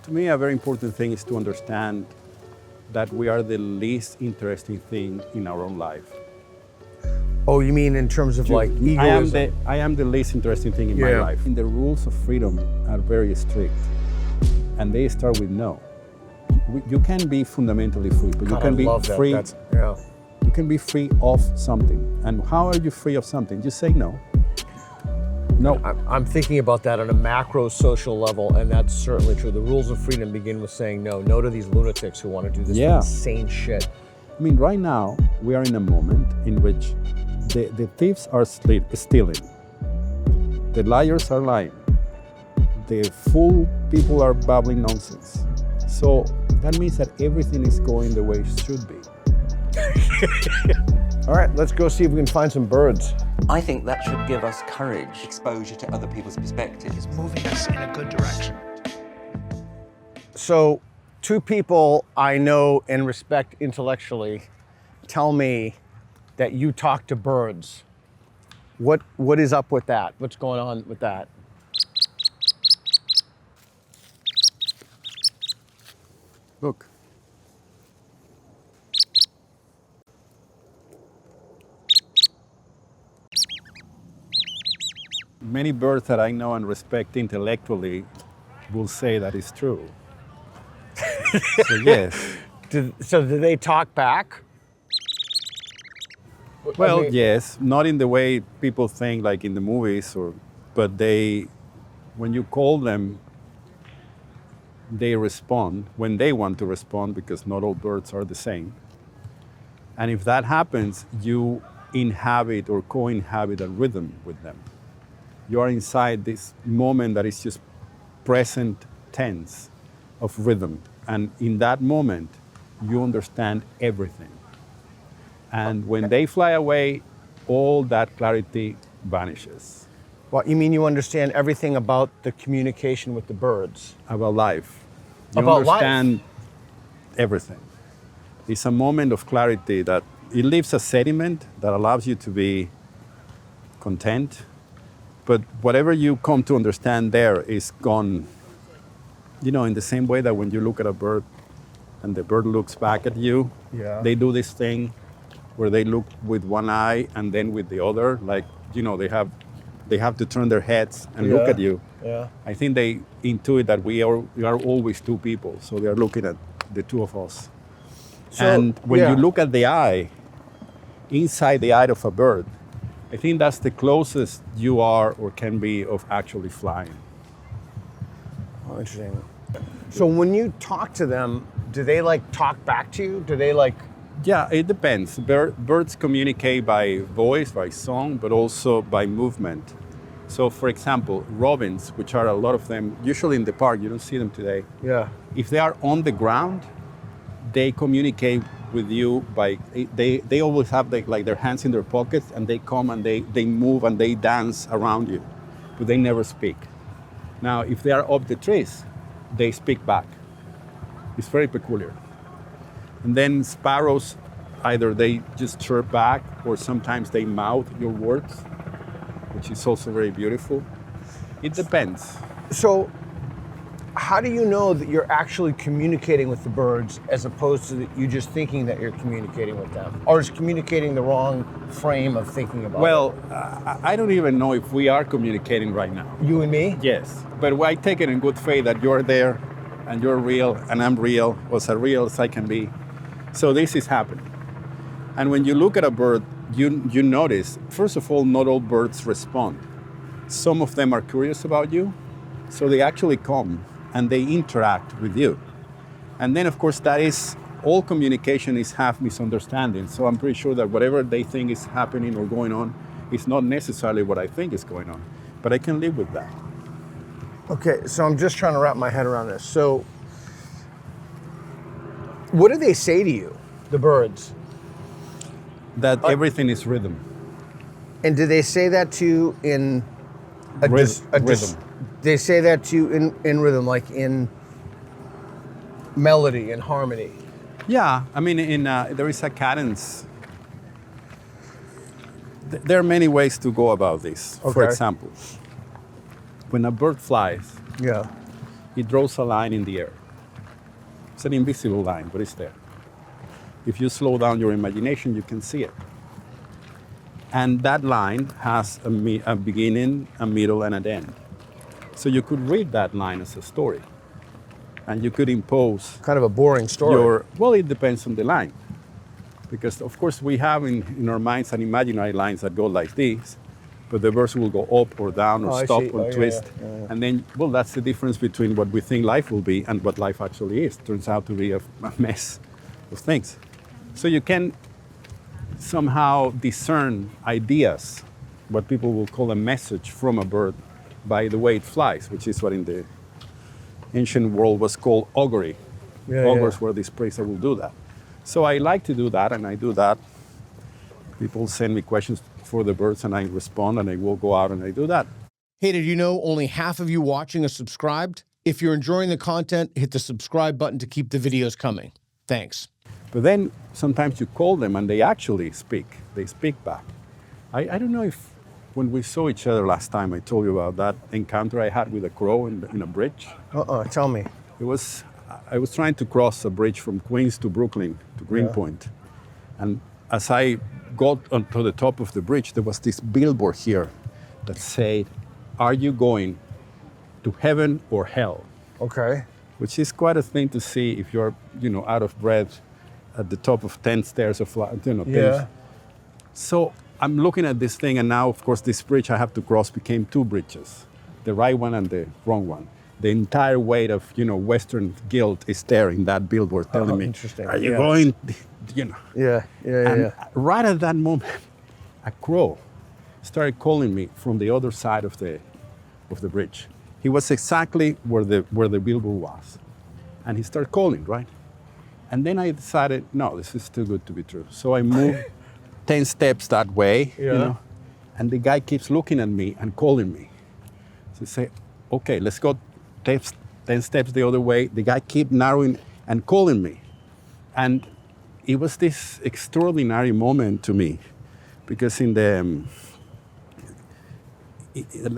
To me, a very important thing is to understand that we are the least interesting thing in our own life. Oh, you mean in terms of like egoism? I am the least interesting thing in my life. And the rules of freedom are very strict, and they start with no. You can be fundamentally free, but you can be free. You can be free of something. And how are you free of something? Just say no. No. I'm thinking about that on a macro social level, and that's certainly true. The rules of freedom begin with saying no. No to these lunatics who want to do this insane shit. I mean, right now, we are in a moment in which the thieves are stealing. The liars are lying. The fool people are babbling nonsense. So that means that everything is going the way it should be. All right, let's go see if we can find some birds. I think that should give us courage, exposure to other people's perspectives. It's moving us in a good direction. So, two people I know and respect intellectually tell me that you talk to birds. What is up with that? What's going on with that? Look. Many birds that I know and respect intellectually will say that it's true. So yes. So do they talk back? Well, yes, not in the way people think, like in the movies, but when you call them, they respond when they want to respond, because not all birds are the same. And if that happens, you inhabit or co-inhabit a rhythm with them. You are inside this moment that is just present tense of rhythm. And in that moment, you understand everything. And when they fly away, all that clarity vanishes. Well, you mean you understand everything about the communication with the birds? About life. You About understand life? Everything. It's a moment of clarity that it leaves a sediment that allows you to be content. But whatever you come to understand there is gone. You know, in the same way that when you look at a bird and the bird looks back at you, they do this thing where they look with one eye and then with the other, like, you know, they have to turn their heads and look at you. Yeah. I think they intuit that we are always two people, so they are looking at the two of us. So, and when you look at the eye, inside the eye of a bird, I think that's the closest you are or can be of actually flying. Oh, interesting. So when you talk to them, do they like talk back to you? Do they like... Yeah, it depends. Birds communicate by voice, by song, but also by movement. So for example, robins, which are a lot of them, usually in the park, you don't see them today. Yeah. If they are on the ground, they communicate with you by, they always have their hands in their pockets, and they come and they move and they dance around you, but they never speak. Now, if they are up the trees, they speak back. It's very peculiar. And then sparrows, either they just chirp back or sometimes they mouth your words, which is also very beautiful. It depends. So how do you know that you're actually communicating with the birds as opposed to you just thinking that you're communicating with them? Or is communicating the wrong frame of thinking about it? Well, I don't even know if we are communicating right now. You and me? Yes, but I take it in good faith that you're there and you're real and I'm real, or as real as I can be. So this is happening. And when you look at a bird, you notice, first of all, not all birds respond. Some of them are curious about you, so they actually come and they interact with you. And then, of course, that is, all communication is half misunderstanding. So I'm pretty sure that whatever they think is happening or going on is not necessarily what I think is going on. But I can live with that. Okay, so I'm just trying to wrap my head around this. So what do they say to you, the birds? That everything is rhythm. And do they say that to you in rhythm? They say that to you in rhythm, like in melody and harmony? Yeah, I mean, there is a cadence. There are many ways to go about this. Okay. For example, when a bird flies, it draws a line in the air. It's an invisible line, but it's there. If you slow down your imagination, you can see it. And that line has a beginning, a middle, and an end. So you could read that line as a story. And you could impose Kind of a boring story. well, it depends on the line. Because, of course, we have in our minds an imaginary lines that go like this, but the verse will go up or down or I stop see. or Yeah, twist. yeah. And then, well, that's the difference between what we think life will be and what life actually is. Turns out to be a mess of things. So you can somehow discern ideas, what people will call a message from a bird, by the way it flies, which is what in the ancient world was called augury. Yeah, Augurs yeah. were these priests that will do that. So I like to do that, and I do that. People send me questions for the birds, and I respond, and I will go out and I do that. Hey, did you know only half of you watching are subscribed? If you're enjoying the content, hit the subscribe button to keep the videos coming. Thanks. But then sometimes you call them and they actually speak. They speak back. I don't know if when we saw each other last time, I told you about that encounter I had with a crow in a bridge. Tell me. I was trying to cross a bridge from Queens to Brooklyn to Greenpoint. And as I got onto the top of the bridge, there was this billboard here that said, "Are you going to heaven or hell?" Okay. Which is quite a thing to see if you're, out of breath at the top of 10 stairs of, things. Yeah. So I'm looking at this thing, and now, of course, this bridge I have to cross became two bridges, the right one and the wrong one. The entire weight of, Western guilt is there in that billboard telling me, interesting. "Are you Yeah. going, Yeah. And right at that moment, a crow started calling me from the other side of the bridge. He was exactly where the billboard was. And he started calling, right? And then I decided, no, this is too good to be true. So I moved 10 steps that way, and the guy keeps looking at me and calling me. So I say, okay, let's go 10 steps the other way. The guy kept narrowing and calling me. And it was this extraordinary moment to me, because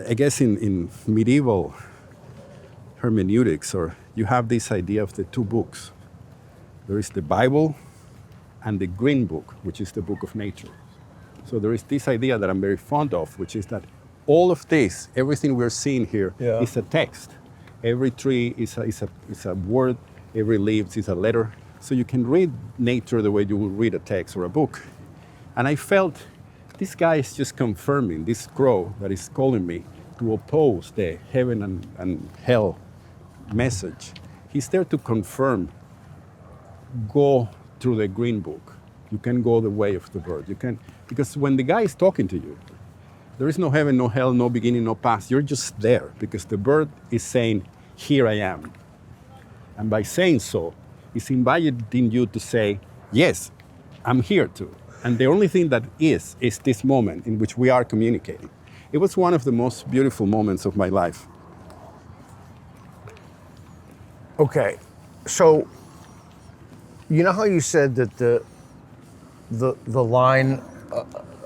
I guess in medieval hermeneutics, or you have this idea of the two books. There is the Bible and the Green Book, which is the book of nature. So there is this idea that I'm very fond of, which is that all of this, everything we're seeing here, is a text. Every tree is a word, every leaf is a letter. So you can read nature the way you would read a text or a book. And I felt this guy is just confirming, this crow that is calling me to oppose the heaven and hell message. He's there to confirm, go through the Green Book. You can go the way of the bird. Because when the guy is talking to you, there is no heaven, no hell, no beginning, no past. You're just there because the bird is saying, here I am. And by saying so, it's inviting you to say, yes, I'm here too. And the only thing that is this moment in which we are communicating. It was one of the most beautiful moments of my life. Okay. So, you know how you said that the line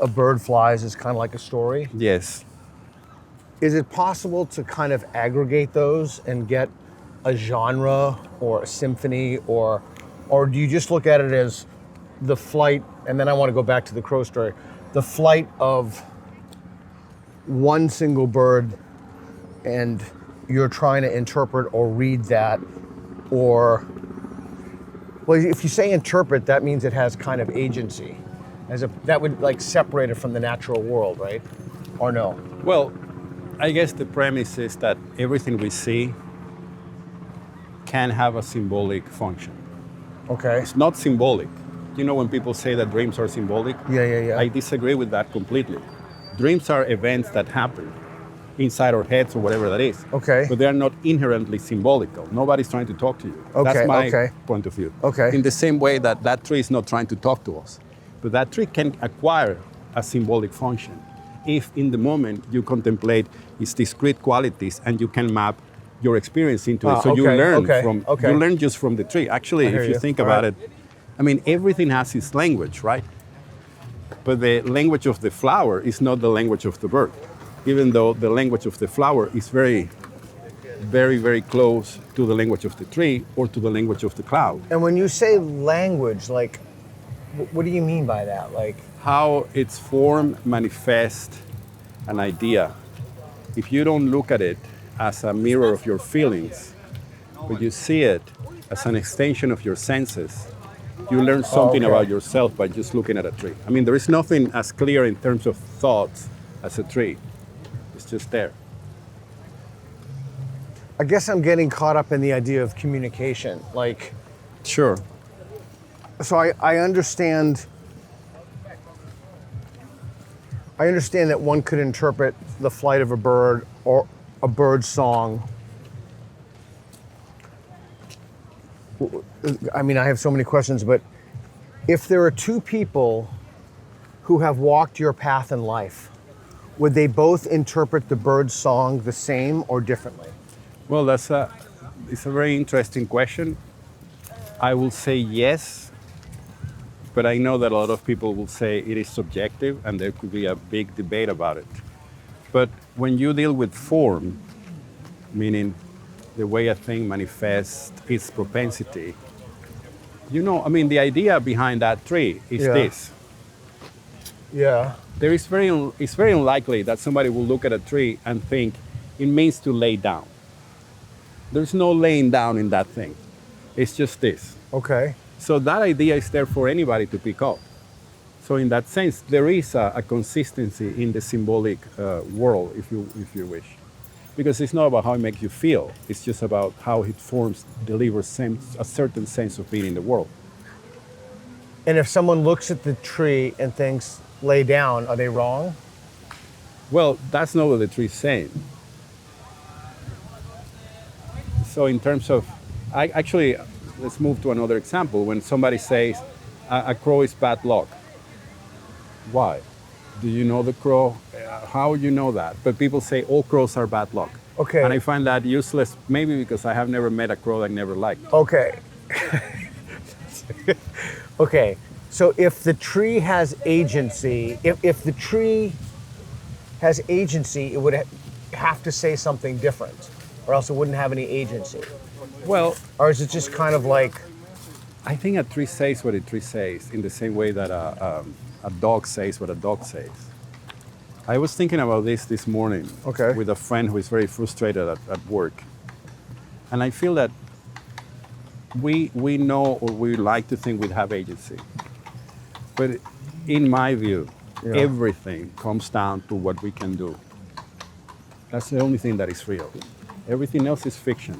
a bird flies is kind of like a story? Yes. Is it possible to kind of aggregate those and get a genre or a symphony, or do you just look at it as the flight, and then I want to go back to the crow story, the flight of one single bird, and you're trying to interpret or read that, or, well, if you say interpret, that means it has kind of agency. That would like separate it from the natural world, right? Or no? Well, I guess the premise is that everything we see can have a symbolic function. Okay. It's not symbolic. You know when people say that dreams are symbolic? Yeah. I disagree with that completely. Dreams are events that happen inside our heads or whatever that is. Okay. But they are not inherently symbolical. Nobody's trying to talk to you. Okay, That's my okay. point of view. Okay. In the same way that tree is not trying to talk to us. But that tree can acquire a symbolic function if in the moment you contemplate its discrete qualities and you can map your experience into it. So you learn you learn just from the tree. Actually, if you think about it, I mean, everything has its language, right? But the language of the flower is not the language of the bird, even though the language of the flower is very very, very close to the language of the tree or to the language of the cloud. And when you say language, like, what do you mean by that? Like, How its form manifests an idea. If you don't look at it as a mirror of your feelings, but you see it as an extension of your senses, you learn something about yourself by just looking at a tree. I mean, there is nothing as clear in terms of thoughts as a tree. It's just there. I guess I'm getting caught up in the idea of communication. Like, Sure. so I understand. I understand that one could interpret the flight of a bird or a bird's song. I mean, I have so many questions, but if there are two people who have walked your path in life, would they both interpret the bird's song the same or differently? Well, it's a very interesting question. I will say yes, but I know that a lot of people will say it is subjective and there could be a big debate about it. But when you deal with form, meaning the way a thing manifests its propensity, I mean, the idea behind that tree is this. Yeah. It's very unlikely that somebody will look at a tree and think it means to lay down. There's no laying down in that thing. It's just this. Okay. So that idea is there for anybody to pick up. So in that sense, there is a consistency in the symbolic world, if you wish. Because it's not about how it makes you feel. It's just about how it delivers a certain sense of being in the world. And if someone looks at the tree and thinks, lay down, are they wrong? Well, that's not what the tree is saying. So in terms of, let's move to another example. When somebody says a crow is bad luck, why? Do you know the crow? How you know that? But people say all crows are bad luck. Okay. And I find that useless, maybe because I have never met a crow I never liked. Okay. Okay. So if the tree has agency, if the tree has agency, it would have to say something different, or else it wouldn't have any agency. Well, Or is it just kind of like, I think a tree says what a tree says in the same way that a dog says what a dog says. I was thinking about this morning with a friend who is very frustrated at work. And I feel that we know, or we like to think we have agency. But in my view, everything comes down to what we can do. That's the only thing that is real. Everything else is fiction.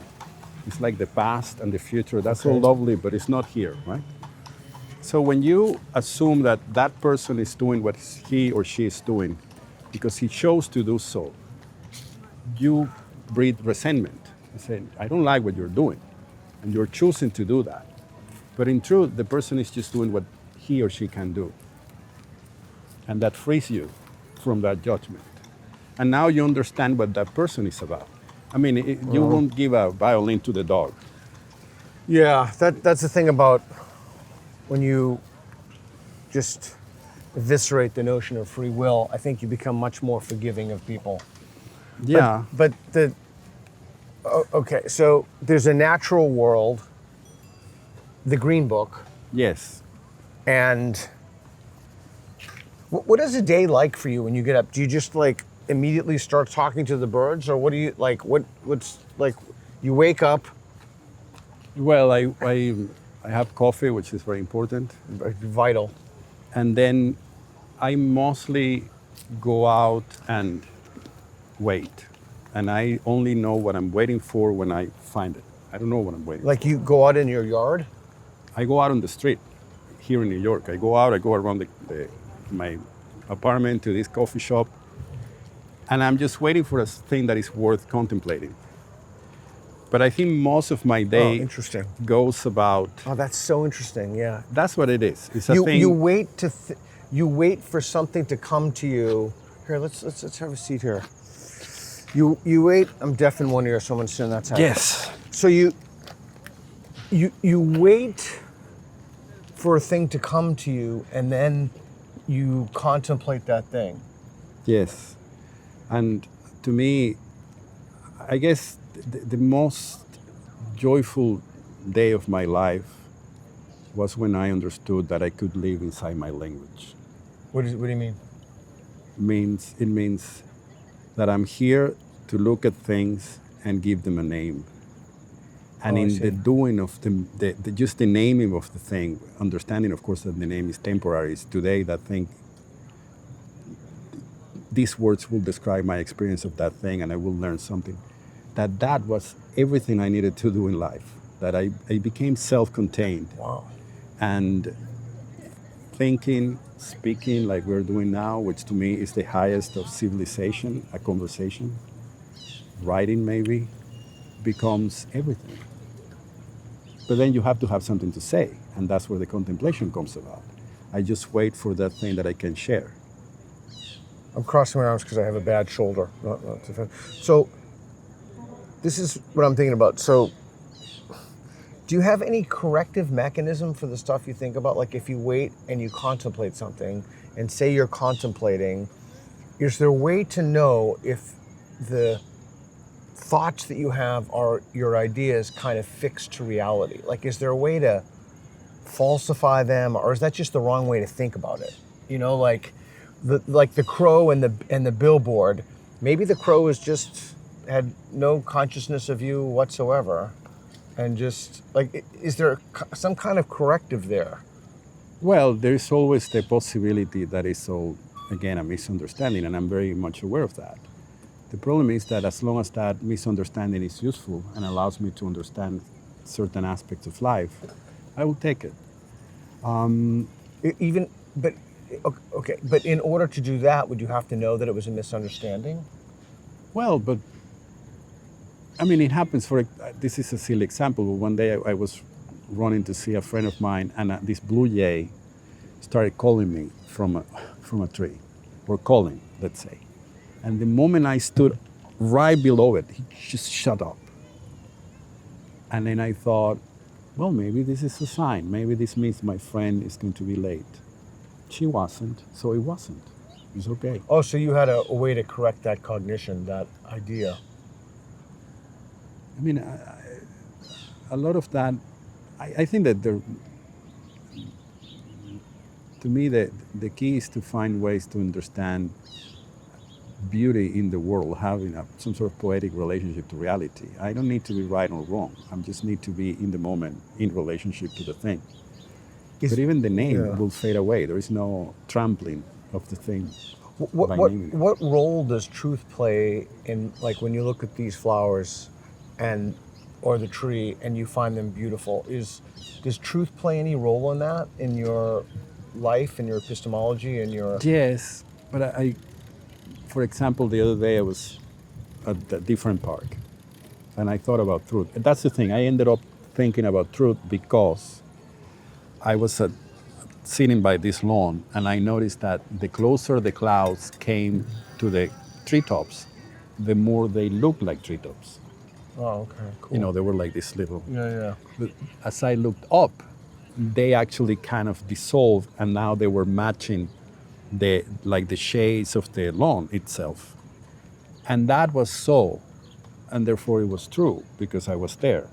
It's like the past and the future. That's all lovely, but it's not here, right? So when you assume that that person is doing what he or she is doing because he chose to do so, you breed resentment. You say, I don't like what you're doing, and you're choosing to do that. But in truth, the person is just doing what he or she can do. And that frees you from that judgment. And now you understand what that person is about. I mean, you won't give a violin to the dog. yeah, that's the thing about when you just eviscerate the notion of free will, I think you become much more forgiving of people. Yeah. But okay, so there's a natural world, the Green Book, Yes. and what is a day like for you when you get up? Do you just like immediately start talking to the birds, or what do you like? What's like? You wake up, Well, I have coffee, which is very important. vital. And then I mostly go out and wait. And I only know what I'm waiting for when I find it. I don't know what I'm waiting Like you go out in your yard. for. I go out on the street here in New York. I go around my apartment to this coffee shop. And I'm just waiting for a thing that is worth contemplating. But I think most of my day interesting. goes about, Oh, that's so interesting. Yeah. that's what it is. It's a thing. You wait you wait for something to come to you. Here, let's have a seat here. You wait. I'm deaf in one ear, so I'm gonna sit on that side. Yes. So you wait for a thing to come to you, and then you contemplate that thing. Yes. And to me, I guess the most joyful day of my life was when I understood that I could live inside my language. What do you mean? It means that I'm here to look at things and give them a name. And Oh, I in see. the doing of just the naming of the thing, understanding, of course, that the name is temporary. It's today that thing. These words will describe my experience of that thing, and I will learn something. That was everything I needed to do in life. That I became self-contained. Wow. And thinking, speaking like we're doing now, which to me is the highest of civilization, a conversation, writing maybe, becomes everything. But then you have to have something to say, and that's where the contemplation comes about. I just wait for that thing that I can share. I'm crossing my arms because I have a bad shoulder. Not to offend. So, this is what I'm thinking about. So, do you have any corrective mechanism for the stuff you think about? Like if you wait and you contemplate something, and say you're contemplating, is there a way to know if the thoughts that you have are your ideas kind of fixed to reality? Like, is there a way to falsify them, or is that just the wrong way to think about it? You know, like the crow and the billboard. Maybe the crow is just had no consciousness of you whatsoever, and just like, is there some kind of corrective there? Well, there is always the possibility that it's all, again, a misunderstanding, and I'm very much aware of that. The problem is that as long as that misunderstanding is useful and allows me to understand certain aspects of life, I will take it. But in order to do that, would you have to know that it was a misunderstanding? Well, but I mean, it happens this is a silly example, but one day I was running to see a friend of mine, and this blue jay started calling me from a tree, or calling, let's say. And the moment I stood right below it, he just shut up. And then I thought, well, maybe this is a sign. Maybe this means my friend is going to be late. She wasn't, so it wasn't. It's okay. Oh, so you had a way to correct that cognition, that idea. I mean, a lot of that, I think that to me, the key is to find ways to understand beauty in the world, having some sort of poetic relationship to reality. I don't need to be right or wrong. I just need to be in the moment, in relationship to the thing. But even the name will fade away. There is no trampling of the thing. What role does truth play in, like, when you look at these flowers or the tree and you find them beautiful? Does truth play any role in that, in your life, in your epistemology, in your... Yes, but I for example, the other day I was at a different park and I thought about truth. And that's the thing, I ended up thinking about truth because I was sitting by this lawn and I noticed that the closer the clouds came to the treetops, the more they looked like treetops. Oh, okay, cool. You know, they were like this little... Yeah. But as I looked up, they actually kind of dissolved and now they were matching the shades of the lawn itself. And that was so, and therefore it was true because I was there.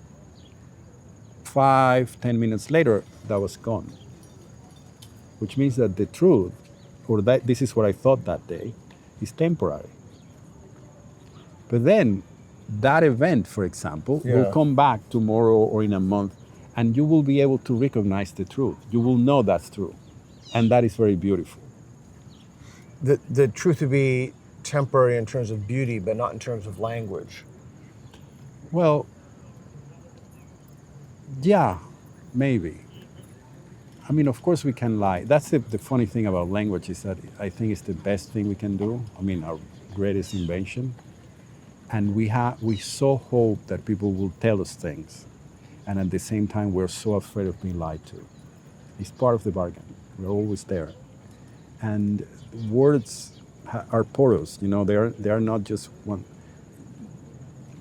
5-10 minutes later, that was gone. Which means that the truth, or that this is what I thought that day, is temporary. But then that event, for example, will come back tomorrow or in a month, and you will be able to recognize the truth. You will know that's true. And that is very beautiful. The truth would be temporary in terms of beauty, but not in terms of language. Well, yeah, maybe. I mean, of course we can lie. That's the funny thing about language, is that I think it's the best thing we can do. I mean, our greatest invention. And we so hope that people will tell us things. And at the same time, we're so afraid of being lied to. It's part of the bargain. We're always there. And words are porous, you know, they are not just one.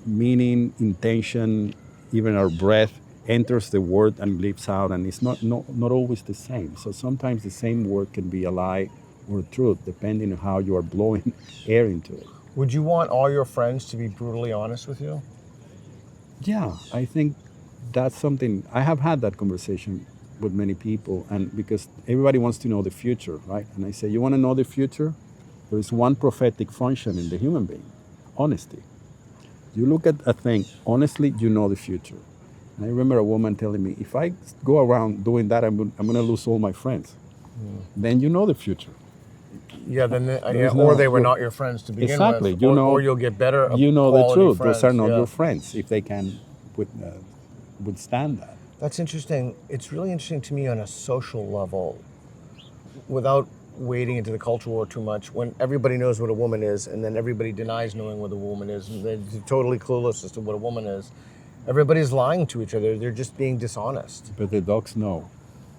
Meaning, intention, even our breath enters the word and leaps out, and it's not always the same. So sometimes the same word can be a lie or a truth, depending on how you are blowing air into it. Would you want all your friends to be brutally honest with you? Yeah, I think that's something I have had that conversation with many people, and because everybody wants to know the future, right? And I say, you want to know the future? There is one prophetic function in the human being: honesty. You look at a thing honestly, you know the future. And I remember a woman telling me, if I go around doing that, I'm going to lose all my friends. Then you know the future. Yeah, then There's or no- they were you- not your friends to begin Exactly. with, You know, or you'll get better. You know the quality truth. Friends. Those are not yeah. your friends if they can withstand that. That's interesting. It's really interesting to me on a social level, without wading into the culture war too much. When everybody knows what a woman is, and then everybody denies knowing what a woman is, and they're totally clueless as to what a woman is. Everybody's lying to each other. They're just being dishonest. But the dogs know.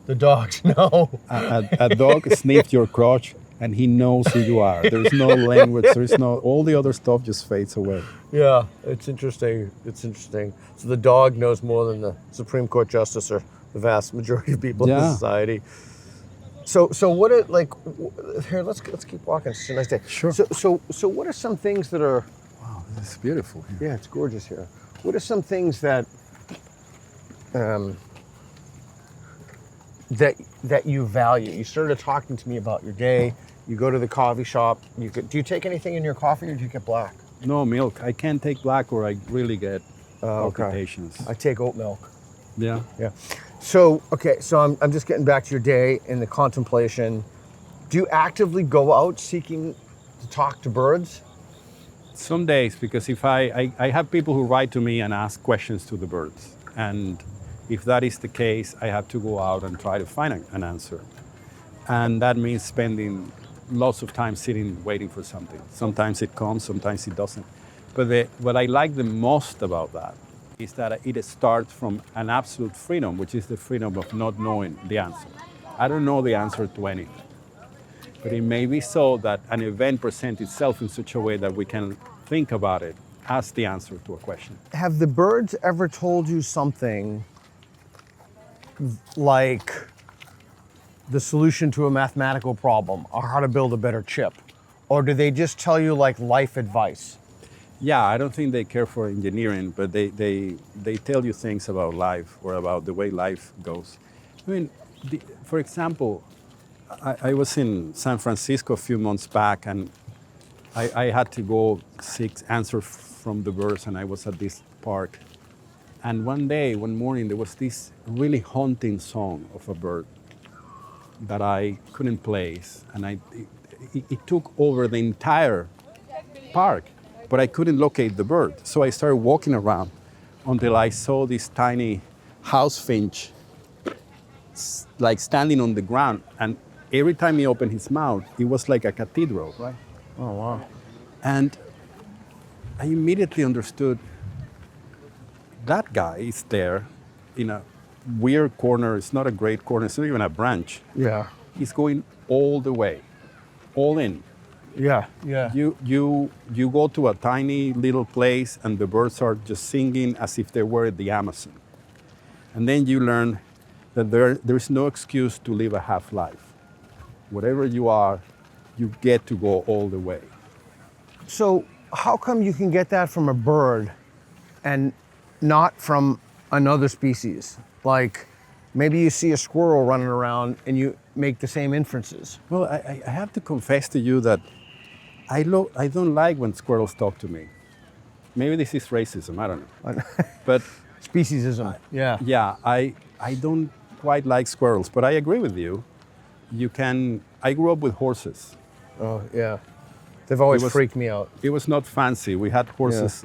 The dogs know. A dog sniffs your crotch and he knows who you are. There's no language. There's no, all the other stuff just fades away. Yeah, it's interesting. It's interesting. So the dog knows more than the Supreme Court justice or the vast majority of people in Yeah. society. So what it like? Here, let's keep walking. It's a nice day. Sure. So what are some things that are? Wow, this is beautiful here. Yeah, it's gorgeous here. What are some things that that you value? You started talking to me about your day. You go to the coffee shop. Do you take anything in your coffee, or do you get black? No milk. I can't take black or I really get Okay. palpitations. I take oat milk. Yeah. Yeah. So I'm just getting back to your day and the contemplation. Do you actively go out seeking to talk to birds? Some days, because if I have people who write to me and ask questions to the birds. And if that is the case, I have to go out and try to find an answer. And that means spending lots of time sitting waiting for something. Sometimes it comes, sometimes it doesn't. But what I like the most about that is that it starts from an absolute freedom, which is the freedom of not knowing the answer. I don't know the answer to anything. But it may be so that an event presents itself in such a way that we can think about it as the answer to a question. Have the birds ever told you something like the solution to a mathematical problem or how to build a better chip? Or do they just tell you like life advice? Yeah, I don't think they care for engineering, but they tell you things about life or about the way life goes. I mean, for example, I was in San Francisco a few months back, and I had to go seek answers from the birds, and I was at this park. And one morning, there was this really haunting song of a bird that I couldn't place, and it took over the entire park, but I couldn't locate the bird. So I started walking around until I saw this tiny house finch like standing on the ground, and every time he opened his mouth, it was like a cathedral, right? Oh, wow. And I immediately understood that guy is there in a weird corner. It's not a great corner, it's not even a branch. Yeah. He's going all the way, all in. Yeah. Yeah. You go to a tiny little place and the birds are just singing as if they were at the Amazon. And then you learn that there's no excuse to live a half life. Whatever you are, you get to go all the way. So how come you can get that from a bird and not from another species? Like maybe you see a squirrel running around and you make the same inferences. Well, I have to confess to you that I don't like when squirrels talk to me. Maybe this is racism, I don't know. But Speciesism. Yeah. yeah, I don't quite like squirrels, but I agree with you. I grew up with horses. Oh, yeah. They've always It was- freaked me out. It was not fancy. We had horses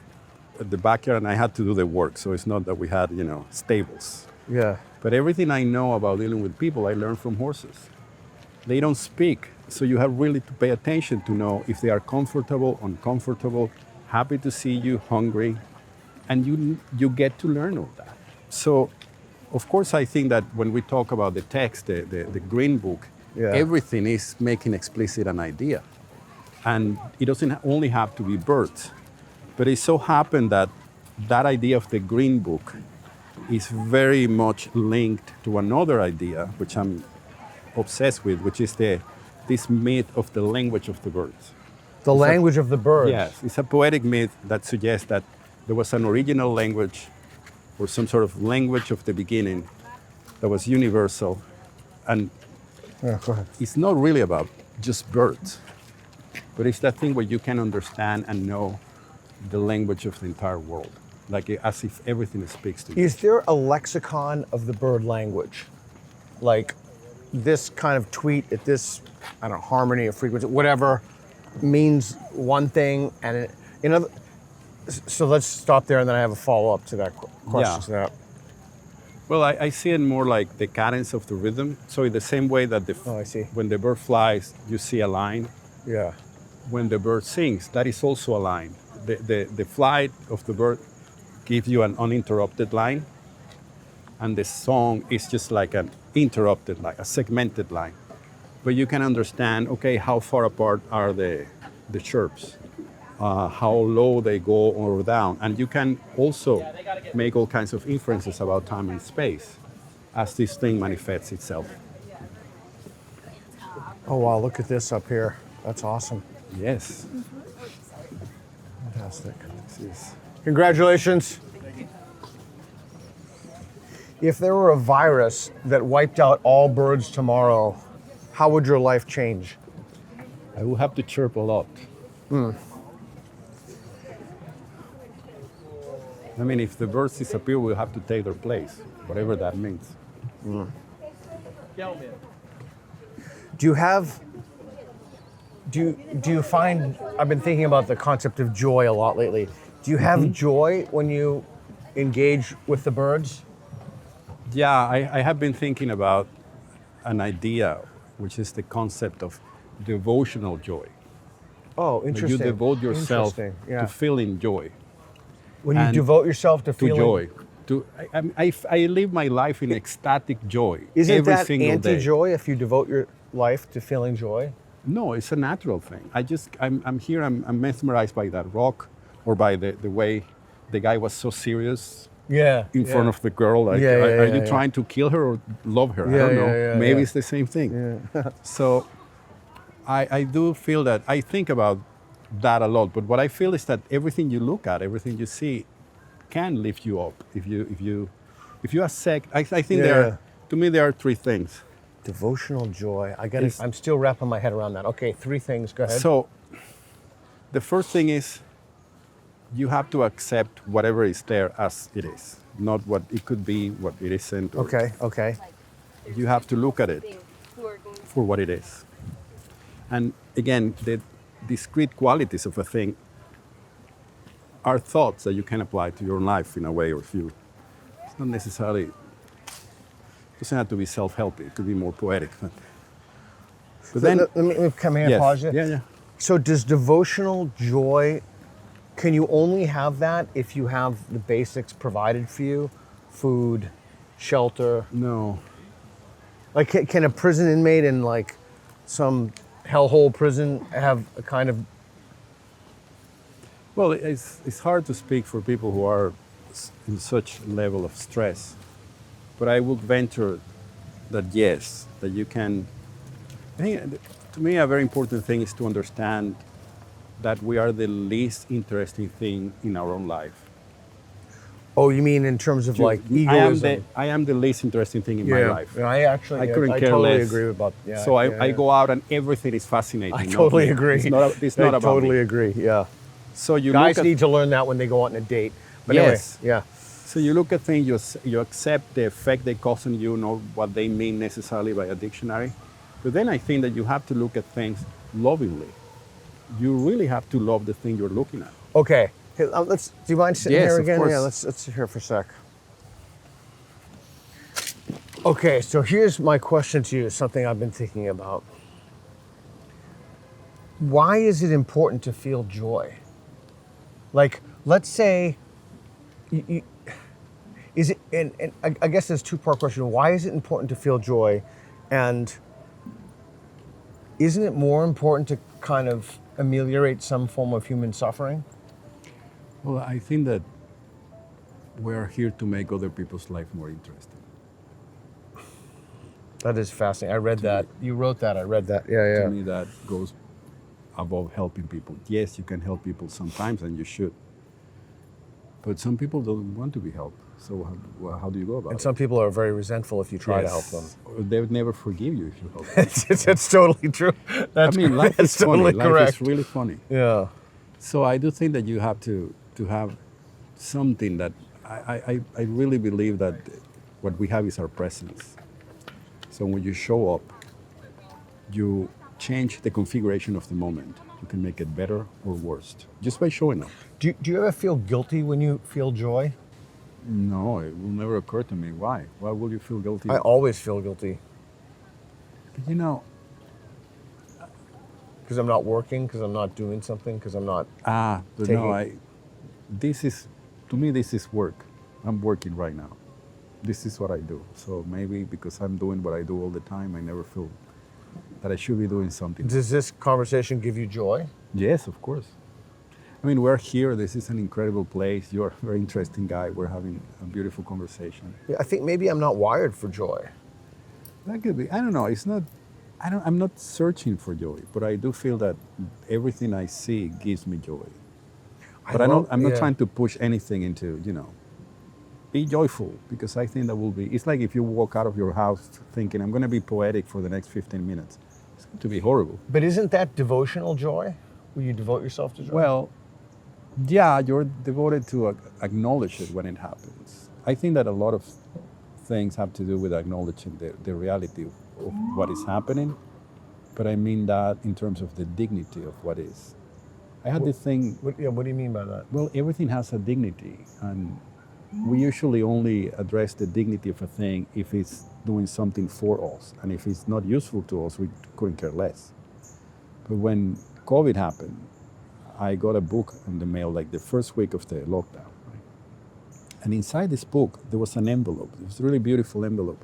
at the backyard and I had to do the work. So it's not that we had, stables. Yeah. But everything I know about dealing with people, I learned from horses. They don't speak, so you have really to pay attention to know if they are comfortable, uncomfortable, happy to see you, hungry, and you get to learn all that. So, of course, I think that when we talk about the text, the Green Book, everything is making explicit an idea. And it doesn't only have to be birds, but it so happened that that idea of the Green Book is very much linked to another idea, which I'm obsessed with, which is this myth of the language of the birds. The language of the birds. Yes, it's a poetic myth that suggests that there was an original language or some sort of language of the beginning that was universal. And Yeah, go ahead. it's not really about just birds, but it's that thing where you can understand and know the language of the entire world, like as if everything speaks to you. Is there a lexicon of the bird language? Like this kind of tweet at this, I don't know, harmony or frequency, whatever, means one thing, and so let's stop there, and then I have a follow-up to that question. Yeah. To that. Well, I see it more like the cadence of the rhythm. So in the same way that Oh, I see. when the bird flies, you see a line. Yeah. When the bird sings, that is also a line. The flight of the bird gives you an uninterrupted line, and the song is just like an interrupted line, a segmented line. But you can understand, okay, how far apart are the chirps, how low they go or down. And you can also make all kinds of inferences about time and space as this thing manifests itself. Oh wow, look at this up here. That's awesome. Yes. Fantastic. This is, Congratulations. If there were a virus that wiped out all birds tomorrow, how would your life change? I will have to chirp a lot. I mean, if the birds disappear, we'll have to take their place, whatever that means. Do you have, do you find, I've been thinking about the concept of joy a lot lately. Do you have joy when you engage with the birds? Yeah, I have been thinking about an idea, which is the concept of devotional joy. Oh, Like interesting. you devote yourself Interesting, yeah. to feeling joy, When you and devote yourself to to feeling joy. I live my life in ecstatic joy Isn't every that single day. anti-joy if you devote your life to feeling joy? No, it's a natural thing. I'm here, I'm mesmerized by that rock, or by the way the guy was so serious Yeah. in front of the girl. Like, Yeah, yeah, are yeah, you yeah. trying to kill her or love her? I Yeah, don't know. yeah, yeah, Maybe yeah. it's the same thing. So I do feel that, I think about that a lot. But what I feel is that everything you look at, everything you see, can lift you up if you accept. I think Yeah. to me there are three things. Devotional joy. I got it. It's- I'm still wrapping my head around that. Okay, three things. Go ahead. So the first thing is you have to accept whatever is there as it is, not what it could be, what it isn't. or- Okay. You have to look at it for what it is. And again, the discrete qualities of a thing are thoughts that you can apply to your life in a way, or if you, it's not necessarily, it doesn't have to be self-helpy, it could be more poetic. But then, Let me come here and yes, pause you. yeah. So does devotional joy, can you only have that if you have the basics provided for you? Food, shelter? No, Like can a prison inmate in like some hellhole prison have a kind of, well, it's hard to speak for people who are in such level of stress, but I would venture that yes, that you can. I think, to me, a very important thing is to understand that we are the least interesting thing in our own life. oh, you mean in terms of like I am egoism? I am the least interesting thing in my life. Yeah, I couldn't care totally less. agree about, yeah. So yeah, I yeah. go out and everything is fascinating. I not totally me. agree. It's not I about totally me. agree, yeah. So you Guys look at, need to learn that when they go out on a date. But Yes. anyway, yeah. So you look at things, you accept the effect they cause on you, not what they mean necessarily by a dictionary. But then I think that you have to look at things lovingly. You really have to love the thing you're looking at. Okay. Hey, do you mind sitting Yes, here of again? course. Yeah, let's sit here for a sec. Okay, so here's my question to you, something I've been thinking about. Why is it important to feel joy? Like, let's say, is it, and I guess there's a two-part question. Why is it important to feel joy? And isn't it more important to kind of ameliorate some form of human suffering? Well, I think that we're here to make other people's life more interesting. That is fascinating. I read that. You wrote that. I read that. Yeah, To me, that goes above helping people. Yes, you can help people sometimes, and you should. But some people don't want to be helped. So how do you go about And it? some people are very resentful if you try to help them. Or they would never forgive you if you help them. It's totally true. That's, I mean, life that's is funny. totally Life correct. is really funny. Yeah. So I do think that you have to have something that I really believe that what we have is our presence. So when you show up, you change the configuration of the moment. You can make it better or worse just by showing up. Do you ever feel guilty when you feel joy? No, it will never occur to me. Why? Why will you feel guilty? I always feel guilty But you know, because I'm not working, because I'm not doing something, because I'm not. but Taking- this is, to me, this is work. I'm working right now. This is what I do. So maybe because I'm doing what I do all the time, I never feel that I should be doing something. Does this conversation give you joy? Yes, of course. I mean, we're here. This is an incredible place. You're a very interesting guy. We're having a beautiful conversation. Yeah, I think maybe I'm not wired for joy. That could be. I don't know. It's not. I'm not searching for joy, but I do feel that everything I see gives me joy. But I'm not trying to push anything into, be joyful, because I think that will be. It's like if you walk out of your house thinking I'm going to be poetic for the next 15 minutes. It's going to be horrible. But isn't that devotional joy? Will you devote yourself to joy? Well, yeah, you're devoted to acknowledge it when it happens. I think that a lot of things have to do with acknowledging the reality of what is happening, but I mean that in terms of the dignity of what is. I had this thing, What do you mean by that? well, everything has a dignity, and we usually only address the dignity of a thing if it's doing something for us, and if it's not useful to us, we couldn't care less. But when COVID happened, I got a book in the mail like the first week of the lockdown. Right? And inside this book, there was an envelope. It was a really beautiful envelope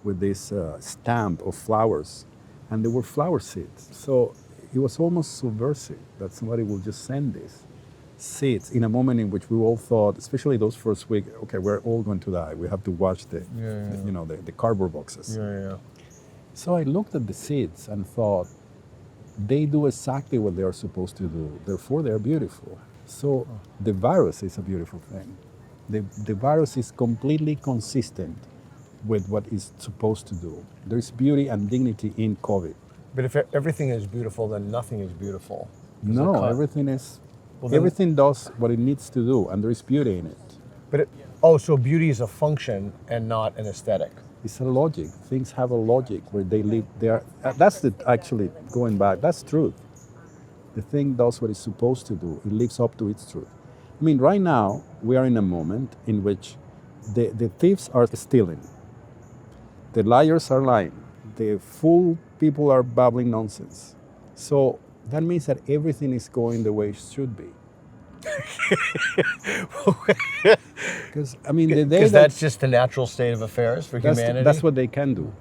with this stamp of flowers. And there were flower seeds. So it was almost subversive that somebody would just send these seeds in a moment in which we all thought, especially those first week, okay, we're all going to die. We have to wash the cardboard boxes. Yeah. So I looked at the seeds and thought, they do exactly what they are supposed to do. Therefore, they're beautiful. So the virus is a beautiful thing. The virus is completely consistent with what it's supposed to do. There's beauty and dignity in COVID. But if everything is beautiful, then nothing is beautiful. No, everything is. Well, then- Everything does what it needs to do, and there is beauty in it. But so beauty is a function and not an aesthetic. It's a logic. Things have a logic where they live. They are. That's actually going back. That's truth. The thing does what it's supposed to do. It lives up to its truth. I mean, right now we are in a moment in which the thieves are stealing, the liars are lying, the fool people are babbling nonsense. So that means that everything is going the way it should be. Because I mean, the day Because that's just the natural state of affairs for humanity. that's what they can do.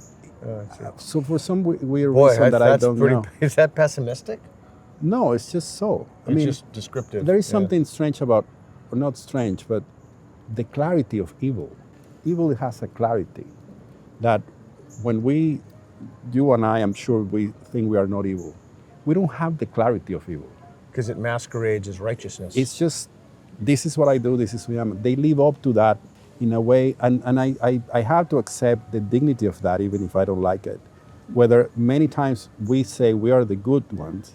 So for some weird Boy, reason that I that's don't pretty. know. Is that pessimistic? No, it's just so. I It's mean, just descriptive. there is Yeah. something strange about, or not strange, but the clarity of evil. Evil has a clarity that when you and I, I'm sure we think we are not evil. We don't have the clarity of evil. Because it masquerades as righteousness. It's just, this is what I do, this is who I am. They live up to that in a way, and I have to accept the dignity of that, even if I don't like it. Whether many times we say we are the good ones,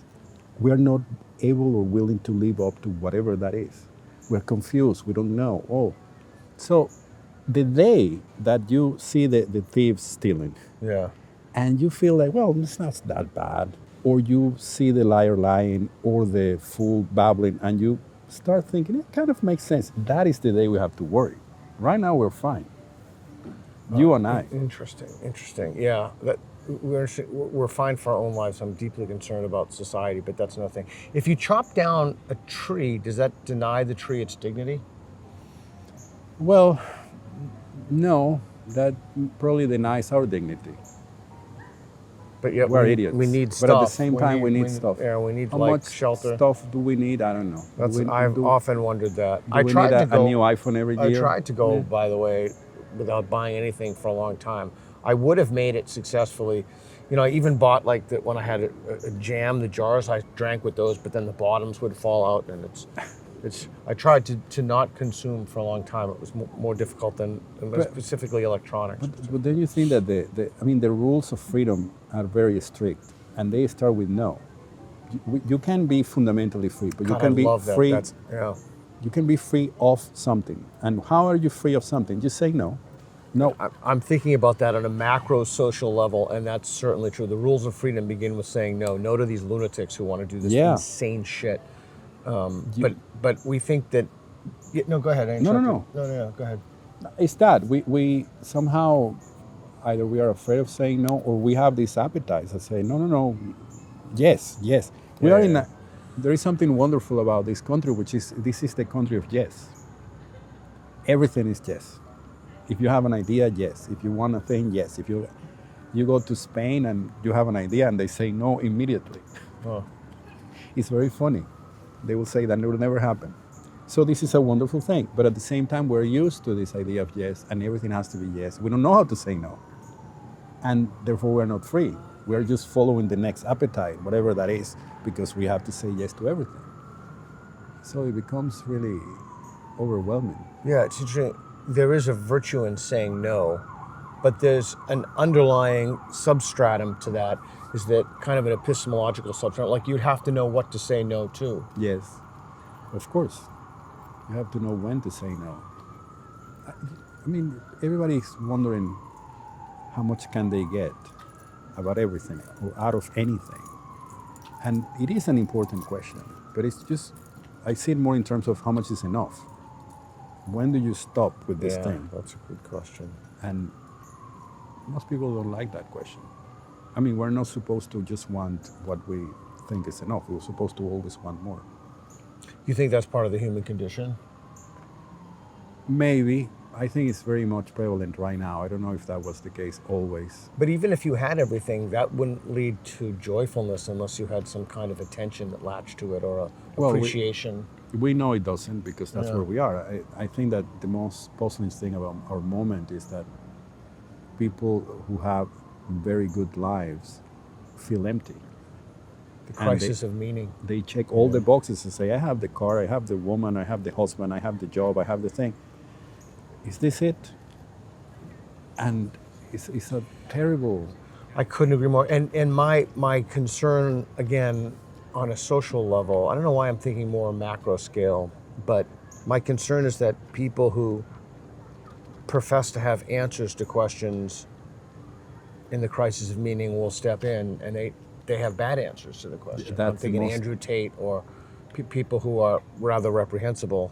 we are not able or willing to live up to whatever that is. We're confused, we don't know. So the day that you see the thieves stealing, Yeah. and you feel like, well, it's not that bad, or you see the liar lying or the fool babbling, and you start thinking, it kind of makes sense. That is the day we have to worry. Right now, we're fine. You and I. Interesting. Yeah. We're fine for our own lives. I'm deeply concerned about society, but that's another thing. If you chop down a tree, does that deny the tree its dignity? Well, no, that probably denies our dignity. But yet We're idiots. we need But stuff. at the same time, we need stuff. Yeah, we need How like much shelter. stuff do we need? I don't know. I've often wondered that. I tried need a new iPhone every I year. tried to go, by the way, without buying anything for a long time. I would have made it successfully. I even bought when I had a jam, the jars I drank with those, but then the bottoms would fall out, and I tried to not consume for a long time. It was more difficult than specifically electronics. But then you think that the rules of freedom are very strict, and they start with no. You can be fundamentally free, but you God, can I be love that. free. Yeah. You can be free of something. And how are you free of something? Just say no. No. I'm thinking about that on a macro social level, and that's certainly true. The rules of freedom begin with saying no. No to these lunatics who want to do this insane shit. But we think that. Yeah, no, go ahead. No. No, go ahead. It's that we somehow either we are afraid of saying no, or we have these appetites that say no, yes. We are in. There is something wonderful about this country, which is this is the country of yes. Everything is yes. If you have an idea, yes. If you want a thing, yes. If you go to Spain and you have an idea and they say no immediately, it's very funny. They will say that it will never happen. So this is a wonderful thing. But at the same time, we're used to this idea of yes, and everything has to be yes. We don't know how to say no. And therefore, we're not free. We're just following the next appetite, whatever that is, because we have to say yes to everything. So it becomes really overwhelming. Yeah, it's interesting. There is a virtue in saying no, but there's an underlying substratum to that, is that kind of an epistemological substratum. Like you'd have to know what to say no to. Yes, of course. You have to know when to say no. I mean, everybody's wondering how much can they get about everything or out of anything. And it is an important question, but it's just, I see it more in terms of how much is enough. When do you stop with this thing? That's a good question. And most people don't like that question. I mean, we're not supposed to just want what we think is enough. We're supposed to always want more. You think that's part of the human condition? Maybe. I think it's very much prevalent right now. I don't know if that was the case always. But even if you had everything, that wouldn't lead to joyfulness unless you had some kind of attention that latched to it, or appreciation. We know it doesn't, because that's where we are. I think that the most puzzling thing about our moment is that people who have very good lives feel empty. The crisis of meaning. They check all the boxes and say, I have the car, I have the woman, I have the husband, I have the job, I have the thing. Is this it? And it's a terrible... I couldn't agree more. And my concern, again, on a social level, I don't know why I'm thinking more macro scale, but my concern is that people who profess to have answers to questions in the crisis of meaning will step in, and they have bad answers to the question. I'm thinking Andrew Tate, or people who are rather reprehensible.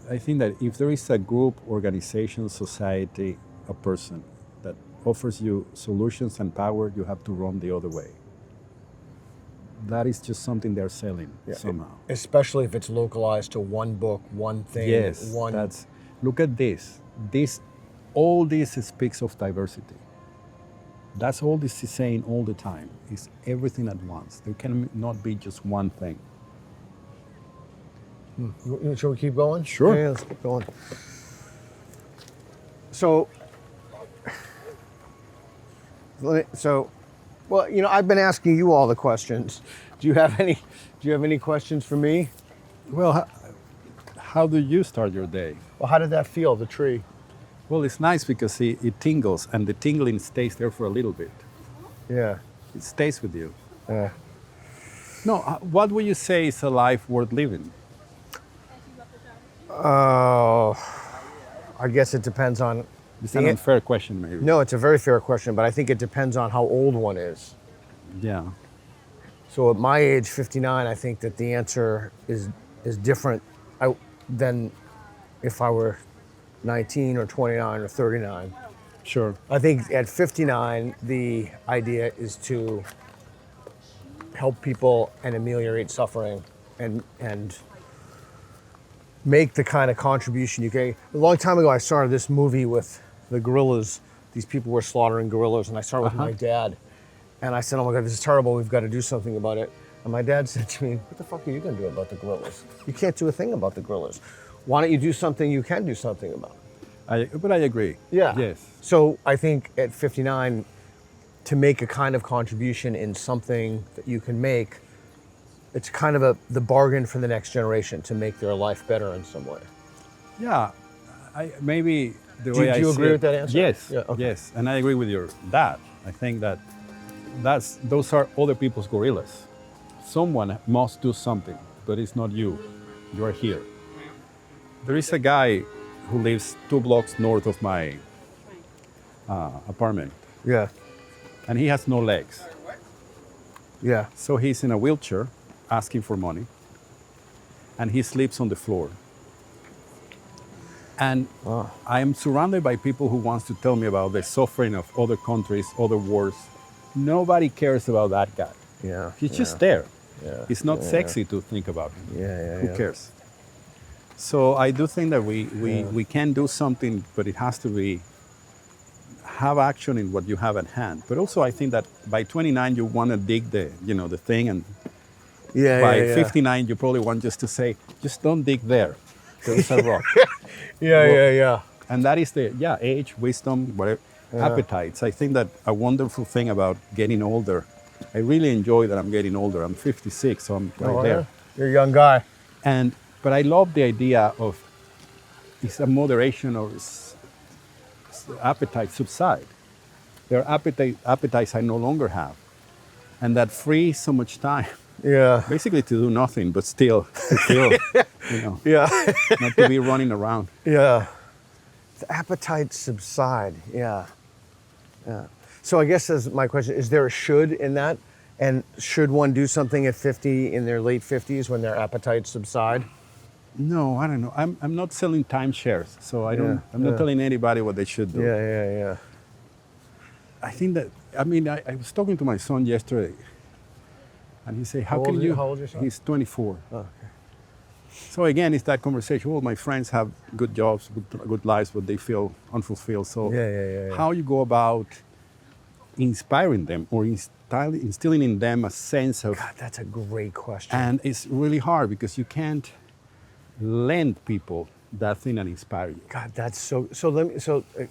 I think that if there is a group, organization, society, a person that offers you solutions and power, you have to run the other way. That is just something they're selling somehow. Especially if it's localized to one book, one thing. Yes, look at this. All this speaks of diversity. That's all this is saying all the time, is everything at once. There cannot be just one thing. Shall we keep going? Sure. Yeah, let's keep going. So, well, I've been asking you all the questions. Do you have any questions for me? Well, how do you start your day? Well, how did that feel, the tree? Well, it's nice because it tingles, and the tingling stays there for a little bit. Yeah. It stays with you. Yeah. No, what would you say is a life worth living? Oh, I guess it depends on... It's an unfair question, maybe. No, it's a very fair question, but I think it depends on how old one is. Yeah. So at my age, 59, I think that the answer is different than if I were 19 or 29 or 39. Sure. I think at 59, the idea is to help people and ameliorate suffering and make the kind of contribution you can. A long time ago, I started this movie with the gorillas. These people were slaughtering gorillas, and I started with my dad. And I said, oh my God, this is terrible. We've got to do something about it. And my dad said to me, what the fuck are you going to do about the gorillas? You can't do a thing about the gorillas. Why don't you do something you can do something about? But I agree. Yeah. Yes. So I think at 59, to make a kind of contribution in something that you can make, it's kind of the bargain for the next generation to make their life better in some way. Yeah, maybe the Do way I you see agree it- with that answer? Yes, Yeah, okay. yes, and I agree with your dad. I think that those are other people's gorillas. Someone must do something, but it's not you. You are here. There is a guy who lives 2 blocks north of my apartment, Yeah, and he has no legs. yeah. So he's in a wheelchair asking for money, and he sleeps on the floor. And I am surrounded by people who wants to tell me about the suffering of other countries, other wars. Nobody cares about that guy. Yeah. He's just there. Yeah. It's not sexy to think about him. Yeah. Who cares? So I do think that we can do something, but it has to be have action in what you have at hand. But also I think that by 29 you want to dig the thing, and by 59 you probably want just to say, just don't dig there. There's a rock. Yeah. And that is age, wisdom, whatever, appetites. I think that a wonderful thing about getting older, I really enjoy that I'm getting older. I'm 56, so I'm right there. You're a young guy. But I love the idea of it's a moderation or appetite subside. There are appetites I no longer have. And that frees so much time, Yeah. basically to do nothing, but still to feel, Yeah. not to be running around. Yeah. The appetite subside. Yeah. So I guess that's my question. Is there a should in that? And should one do something at 50 in their late 50s when their appetites subside? No, I don't know. I'm not selling timeshares, so I'm not telling anybody what they should do. Yeah. I think that, I was talking to my son yesterday, and he said, how old can is- you? how old is your son? He's 24. Oh, okay. So again, it's that conversation. Well, my friends have good jobs, good lives, but they feel unfulfilled. So Yeah. how you go about inspiring them or instilling in them a sense of, God, that's a great question. and it's really hard because you can't lend people that thing and inspire you. God, that's so.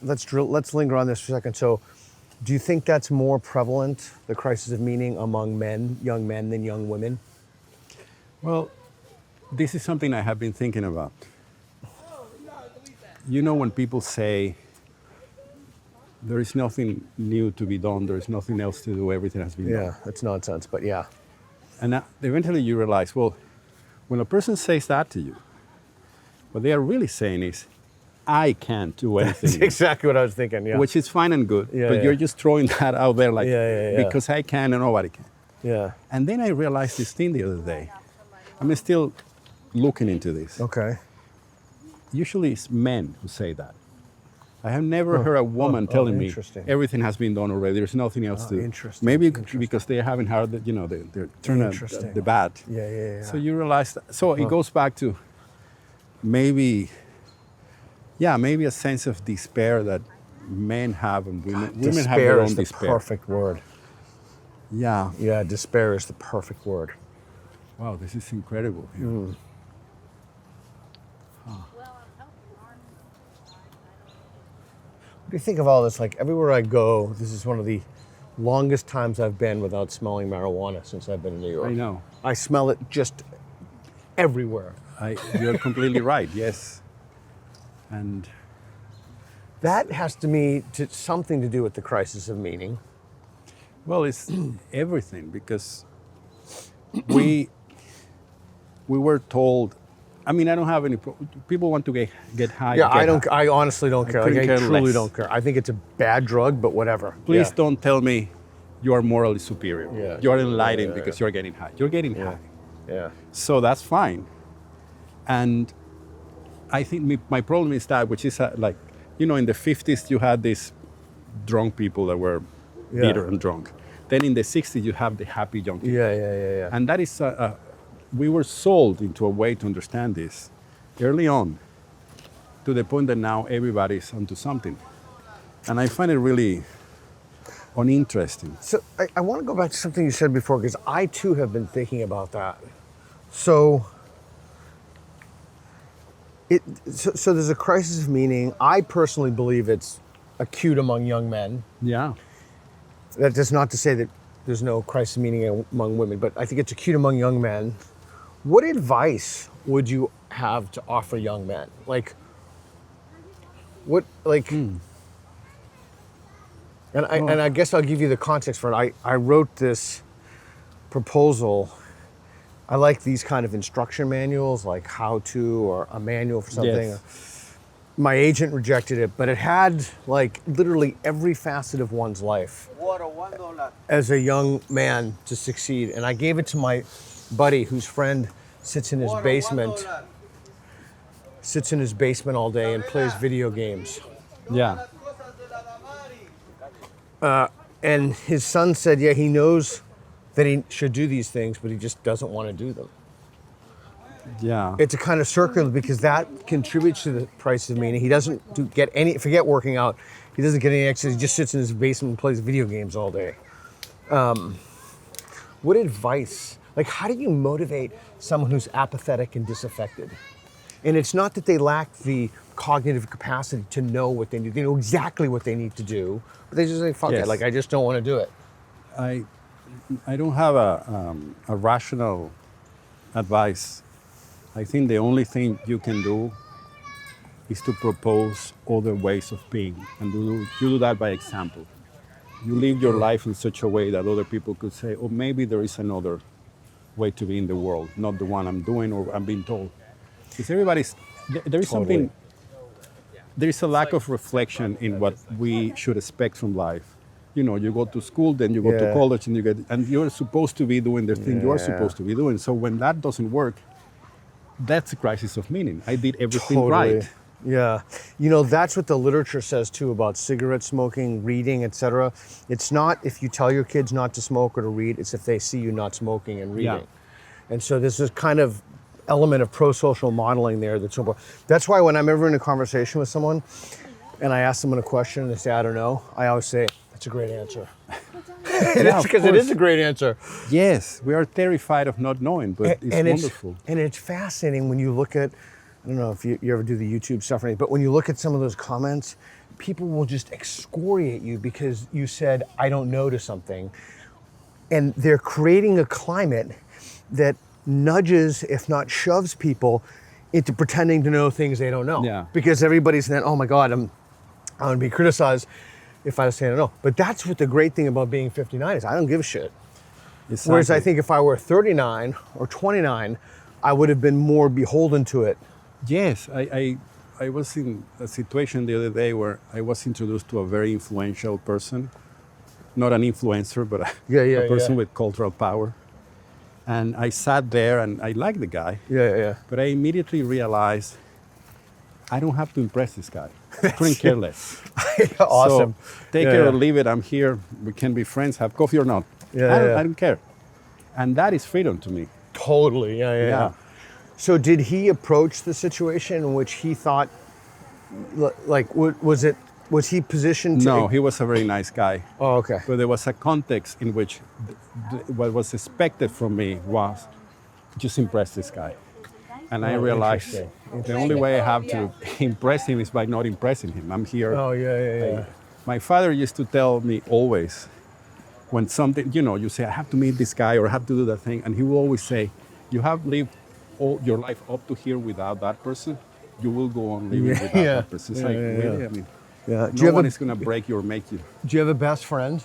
Let's linger on this for a second. So, do you think that's more prevalent, the crisis of meaning, among young men, than young women? Well, this is something I have been thinking about. You know, when people say there is nothing new to be done, there is nothing else to do, everything has been done. Yeah, that's nonsense. But yeah, And eventually you realize, well, when a person says that to you, what they are really saying is, I can't do anything. that's exactly what I was thinking. Yeah, Which is fine and good, Yeah, but yeah. you're just throwing that out there like, Yeah. because I can and nobody can. yeah. And then I realized this thing the other day. I'm still looking into this. Okay. Usually it's men who say that. I have never heard a woman telling me interesting. everything has been done already. There's nothing else to do. interesting, Maybe interesting. because they haven't heard that, they're turning Interesting. the bat. Yeah. So you realize that. So it goes back to maybe a sense of despair that men have and women have despair their is own the despair. perfect word. Yeah. Yeah, despair is the perfect word. Wow, this is incredible. What do you think of all this? Like everywhere I go, this is one of the longest times I've been without smelling marijuana since I've been in New York. I know. I smell it just everywhere. You're completely right. Yes. And That has something to do with the crisis of meaning. well, it's everything because we were told. I don't have any. People want to get high. Yeah, get I don't. high. I honestly don't care. couldn't I care truly less. don't care. I think it's a bad drug, but whatever. Please Yeah. don't tell me you are morally superior. Yeah. You are enlightened Yeah. because you're getting high. You're getting high. Yeah. So that's fine. And I think my problem is that, which is in the 50s, you had these drunk people that were bitter and drunk. Then in the 60s, you have the happy young people. Yeah. And that is, we were sold into a way to understand this early on, to the point that now everybody's onto something. And I find it really uninteresting. So I want to go back to something you said before because I too have been thinking about that. So there's a crisis of meaning. I personally believe it's acute among young men. Yeah. That is not to say that there's no crisis meaning among women, but I think it's acute among young men. What advice would you have to offer young men? Like, what, like, and I guess I'll give you the context for it. I wrote this proposal. I like these kind of instruction manuals, like how to, or a manual for something. Yes. My agent rejected it, but it had like literally every facet of one's life as a young man to succeed. And I gave it to my buddy whose friend sits in his basement all day and plays video games. Yeah. And his son said, yeah, he knows that he should do these things, but he just doesn't want to do them. Yeah. It's a kind of circle because that contributes to the price of meaning. He doesn't forget working out. He doesn't get any exercise. He just sits in his basement and plays video games all day. What advice, like how do you motivate someone who's apathetic and disaffected? And it's not that they lack the cognitive capacity to know what they need. They know exactly what they need to do, but they just say, fuck it, like I just don't want to do it. I don't have a rational advice. I think the only thing you can do is to propose other ways of being, and you do that by example. You live your life in such a way that other people could say, oh, maybe there is another way to be in the world, not the one I'm doing or I'm being told. Because there is something, there is a lack of reflection in what we should expect from life. You know, you go to school, then you go to college, and you're supposed to be doing the thing you are supposed to be doing. So when that doesn't work, that's a crisis of meaning. I did everything right. Yeah. You know, that's what the literature says too about cigarette smoking, reading, etc. It's not if you tell your kids not to smoke or to read, it's if they see you not smoking and reading. Yeah. And so there's this kind of element of pro-social modeling there that's so important. That's why when I'm ever in a conversation with someone and I ask someone a question and they say, I don't know, I always say, that's a great answer. Because it is a great answer. Yes, we are terrified of not knowing, but it's wonderful. And it's fascinating when you look at, I don't know if you ever do the YouTube stuff or anything, but when you look at some of those comments, people will just excoriate you because you said, I don't know to something. And they're creating a climate that nudges, if not shoves people into pretending to know things they don't know. Yeah. Because everybody's saying, oh my God, I'm going to be criticized if I say I don't know. But that's what the great thing about being 59 is. I don't give a shit. Exactly. Whereas I think if I were 39 or 29, I would have been more beholden to it. Yes, I was in a situation the other day where I was introduced to a very influential person, not an influencer, but a person with cultural power. And I sat there and I liked the guy. But I immediately realized I don't have to impress this guy. I couldn't care less. Awesome. So take it or leave it. I'm here. We can be friends, have coffee or not. I don't care. And that is freedom to me. Totally. Yeah. So did he approach the situation in which he thought, like, was he positioned to? No, he was a very nice guy. Oh, okay. But there was a context in which what was expected from me was just impress this guy. And I realized the only way I have to impress him is by not impressing him. I'm here. Oh, yeah. My father used to tell me always, when something, you say, I have to meet this guy or I have to do that thing. And he will always say, you have lived all your life up to here without that person, you will go on living without that person. It's really, I mean, no one is going to break you or make you. Do you have a best friend?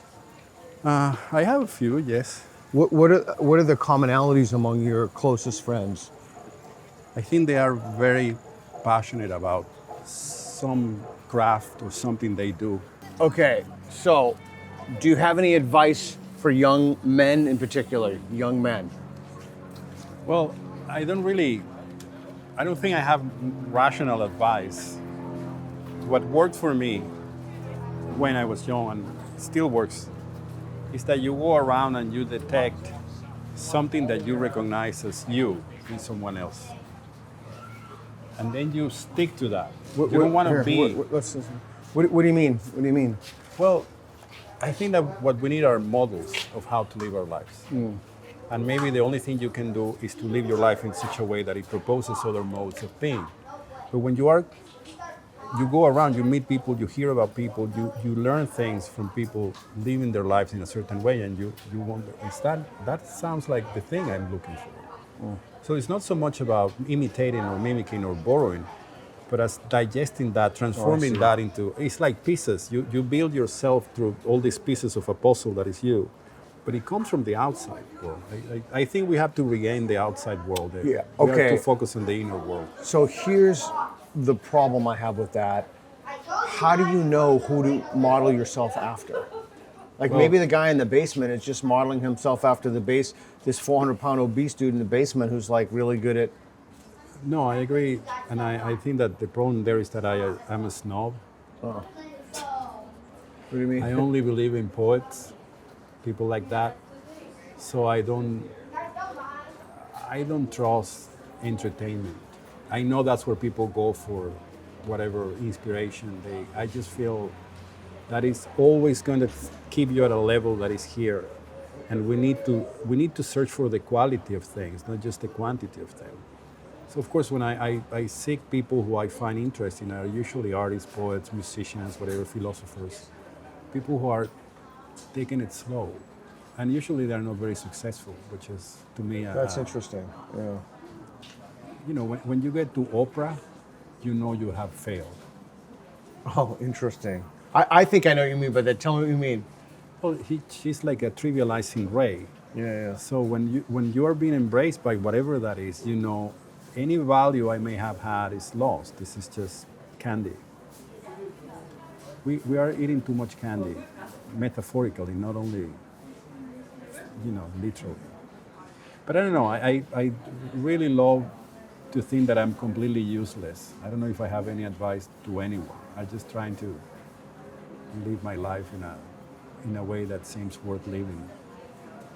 I have a few, yes. What are the commonalities among your closest friends? I think they are very passionate about some craft or something they do. Okay, so do you have any advice for young men in particular, young men? Well, I don't think I have rational advice. What worked for me when I was young and still works is that you go around and you detect something that you recognize as you in someone else. And then you stick to that. You don't want to be... What do you mean? What do you mean? Well, I think that what we need are models of how to live our lives. And maybe the only thing you can do is to live your life in such a way that it proposes other modes of being. But when you are you go around, you meet people, you hear about people, you learn things from people living their lives in a certain way, and you wonder, that sounds like the thing I'm looking for. So it's not so much about imitating or mimicking or borrowing, but as digesting that, transforming that into, it's like pieces. You build yourself through all these pieces of a puzzle that is you, but it comes from the outside world. I think we have to regain the outside world. Yeah, We okay. have to focus on the inner world. So here's the problem I have with that. How do you know who to model yourself after? Like maybe the guy in the basement is just modeling himself after this 400-pound obese dude in the basement who's like really good at. No, I agree, and I think that the problem there is that I'm a snob. What do you mean? I only believe in poets, people like that. So I don't trust entertainment. I know that's where people go for whatever inspiration. I just feel that is always going to keep you at a level that is here, and we need to search for the quality of things, not just the quantity of things. So of course, when I seek people who I find interesting, are usually artists, poets, musicians, whatever, philosophers, people who are taking it slow, and usually they're not very successful, which is to me. That's interesting. Yeah. You know, when you get to Oprah, you know you have failed. Oh, interesting. I think I know what you mean by that. Tell me what you mean. Well, she's like a trivializing Ray. Yeah. So when you are being embraced by whatever that is, you know, any value I may have had is lost. This is just candy. We are eating too much candy, metaphorically, not only, literally. But I don't know. I really love to think that I'm completely useless. I don't know if I have any advice to anyone. I'm just trying to live my life in a way that seems worth living.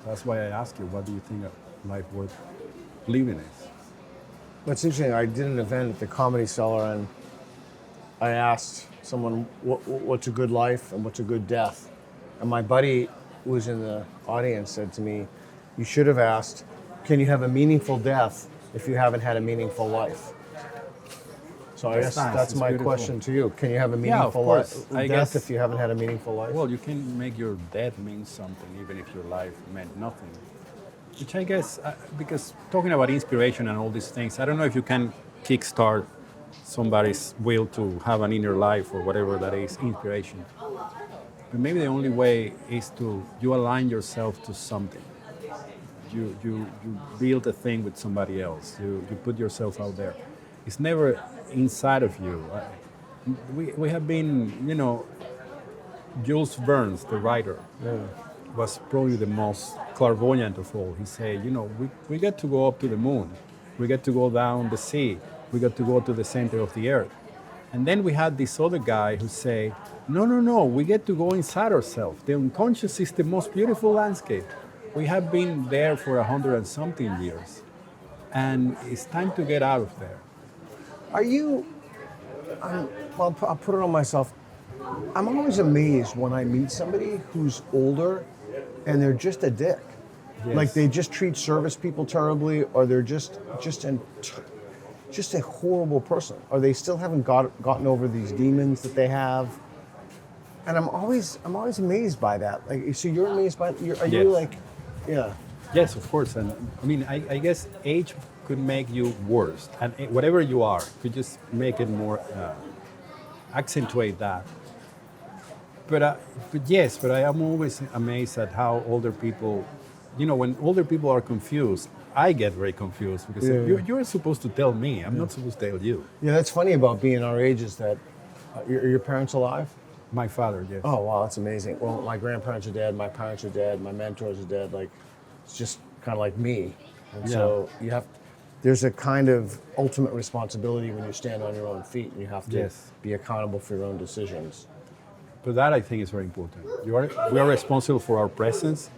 That's why I ask you, what do you think a life worth living is? What's interesting, I did an event at the Comedy Cellar, and I asked someone, what's a good life and what's a good death? And my buddy who was in the audience said to me, you should have asked, can you have a meaningful death if you haven't had a meaningful life? So I guess nice. that's It's my beautiful. question to you. Can you have a Yeah, of meaningful course. I death guess- if you haven't had a meaningful life? Well, you can make your death mean something, even if your life meant nothing. Which I guess, because talking about inspiration and all these things, I don't know if you can kickstart somebody's will to have an inner life or whatever that is, inspiration. But maybe the only way is you align yourself to something. You build a thing with somebody else. You put yourself out there. It's never inside of you. We have been, Jules Verne, the writer, was probably the most clairvoyant of all. He said, we get to go up to the moon. We get to go down the sea. We get to go to the center of the earth. And then we had this other guy who say, no, we get to go inside ourselves. The unconscious is the most beautiful landscape. We have been there for 100 and something years. And it's time to get out of there. Are you, well, I'll put it on myself. I'm always amazed when I meet somebody who's older and they're just a dick. Yes. Like they just treat service people terribly, or they're just a horrible person, or they still haven't gotten over these demons that they have. And I'm always amazed by that. Like, so you're amazed by? Are you Yes. like, yeah? Yes, of course. And I mean, I guess age could make you worse. And whatever you are, could just make it more, accentuate that. But I am always amazed at how older people, when older people are confused, I get very confused because you're supposed to tell me. I'm not supposed to tell you. Yeah, that's funny about being our age is that are your parents alive? My father, yes. Oh wow, that's amazing. Well, my grandparents are dead, my parents are dead, my mentors are dead. Like, it's just kind of like me. And so there's a kind of ultimate responsibility when you stand on your own feet, and you have to be accountable for your own decisions. But that I think is very important. We are responsible for our presence,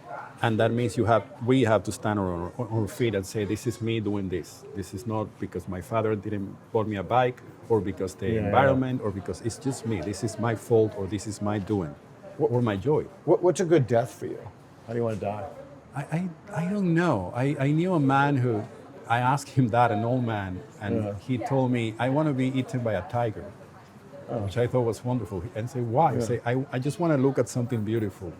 and that means we have to stand on our feet and say, this is me doing this. This is not because my father didn't bought me a bike, or because the environment, or because it's just me. This is my fault, or this is my doing, or my joy. What's a good death for you? How do you want to die? I don't know. I knew a man who, I asked him that, an old man, and he told me, I want to be eaten by a tiger. which I thought was wonderful. And say, why? Yeah. Say, I just want to look at something beautiful.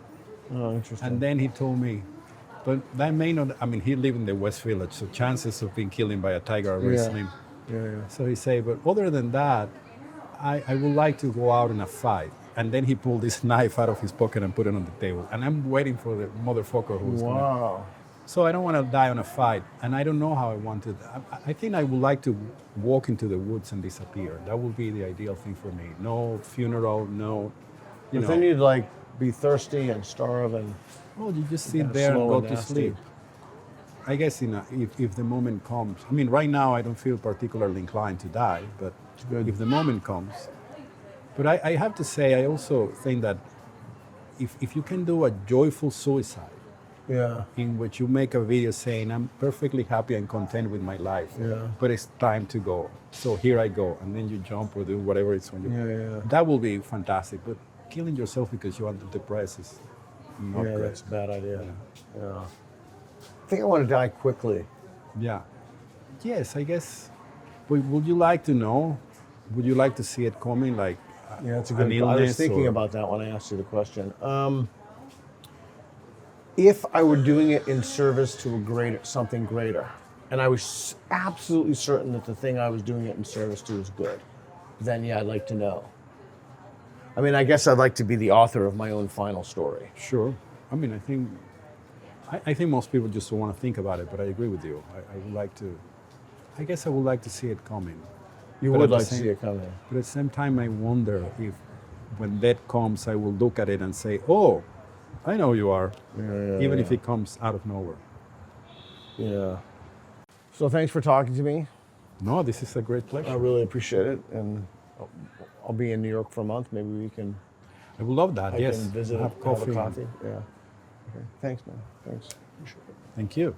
Oh, interesting. And then he told me, but that may not, I mean, he lived in the West Village, so chances of being killed by a tiger are very Yeah. slim. Yeah. So he said, but other than that, I would like to go out in a fight. And then he pulled this knife out of his pocket and put it on the table. And I'm waiting for the motherfucker who's going to. Wow. So I don't want to die on a fight. And I don't know how I want to. I think I would like to walk into the woods and disappear. That would be the ideal thing for me. No funeral, no, you But know. then you'd like be thirsty and starve and Well, you just kinda sit there and slow go and to nasty. sleep. I guess if the moment comes. I mean, right now I don't feel particularly inclined to die, but good. if the moment comes. But I have to say, I also think that if you can do a joyful suicide, yeah. in which you make a video saying, I'm perfectly happy and content with my life, Yeah. but it's time to go. So here I go. And then you jump or do whatever it's when you. Yeah. That will be fantastic. But killing yourself because you want to depress is not Yeah, great. that's a bad idea. Yeah. I think I want to die quickly. Yeah. Yes, I guess. Would you like to know? Would you like to see it coming? Like, Yeah, that's a an good. I was illness thinking or- about that when I asked you the question. If I were doing it in service to a greater, something greater, and I was absolutely certain that the thing I was doing it in service to is good, then yeah, I'd like to know. I mean, I guess I'd like to be the author of my own final story. Sure. I mean, I think most people just don't want to think about it, but I agree with you. I would like to. I guess I would like to see it coming. You But would at the like to same- see it coming. But at the same time, I wonder if, when death comes, I will look at it and say, "Oh, I know you are," even if it comes out of nowhere. Yeah. So thanks for talking to me. No, this is a great pleasure. I really appreciate it, and I'll be in New York for a month. Maybe we can. I would love that. I yes, can visit. have coffee. Have a coffee. Yeah. Okay. Thanks, man. Thanks. Appreciate it. Thank you.